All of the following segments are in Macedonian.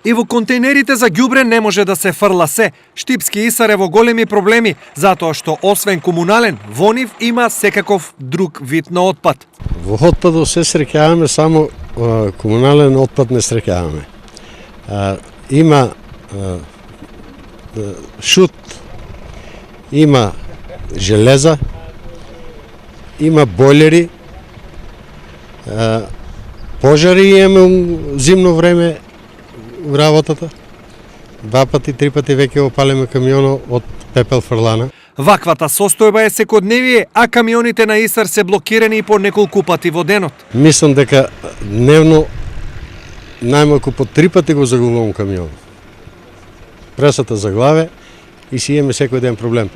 И во контейнерите за ѓубре не може да се фрла се. Штипски Исар е во големи проблеми, затоа што освен комунален, во нив има секаков друг вид на отпад. Во отпадот се среќаваме, само комунален отпад не среќаваме. Има шут, има железа, има бойлери, пожари имаме зимно време у работата. 2 пати, 3 пати веќе опалиме камионот од пепел фрлана. Ваквата состојба е секојдневие, а камионите на Исар се блокирани и по неколку пати во денот. Мислам дека дневно најмалку по 3 пати го загубувам камион. Пресата за главе и си имаме секој ден проблем.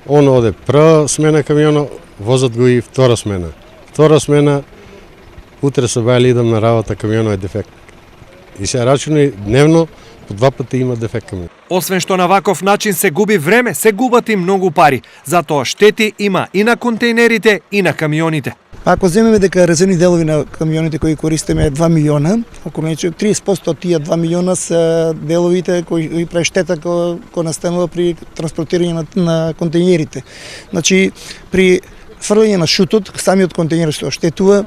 Он оде прва смена камионот, возат го и втора смена. Втора смена, утре се бајали идам на работа, камионот е дефект. И се рачуни дневно по 2 пати има дефект камион. Освен што на ваков начин се губи време, се губат и многу пари. Затоа штети има и на контейнерите и на камионите. Ако земеме дека резервни делови на камионите кои користиме 2 милиона, околу 30% од тие 2 милиона се деловите кои прави штета кој настанува при транспортирање на контейнерите. Значи, при фрлање на шутот, самиот контейнер што оштетува,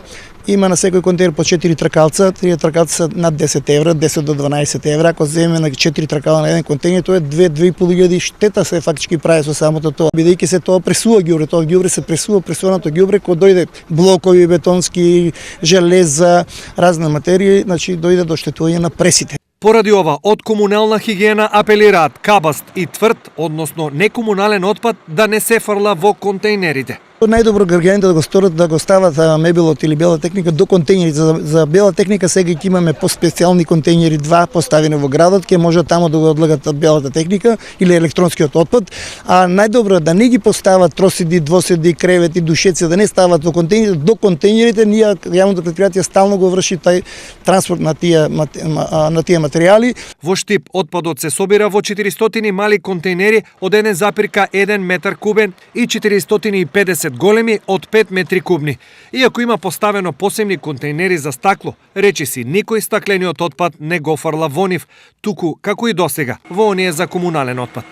има на секој контейнер по 4 тракалца, тие тракалца се над 10 евра, 10 до 12 евра. Ако земеме на 4 тракала на еден контейнер, тоа е 2-2.500 штета се фактички прави со самото тоа. Бидејќи се тоа пресува ѓубре, тоа ѓубре се пресуваното ѓубре, кога дојде блокови, бетонски, железа, разна материја, значи дојде до штетување на пресите. Поради ова, од комунална хигиена апелираат кабаст и тврд, односно некомунален отпад, да не се фрла во контейнерите. Најдобро граѓаните да го сторат, да го стават мебелот или бела техника до контейнерите. За бела техника сега ќе имаме по-специјални контейнери, 2 поставени во градот, ќе може таму да го одлагат белата техника или електронскиот отпад, а најдобро е да не ги постават троседи, двоседи, кревети, душеци, да не стават во контейнерите, до контейнерите. Ние јавното претпријатие стално го врши тај транспорт на тие материјали. Во Штип отпадот се собира во 400 мали контейнери од 1,1 метар кубен и 450 големи од 5 метри кубни. Иако има поставено посебни контейнери за стакло, речиси никој стаклениот отпад не го фрла во нив, туку како и досега во оние за комунален отпад.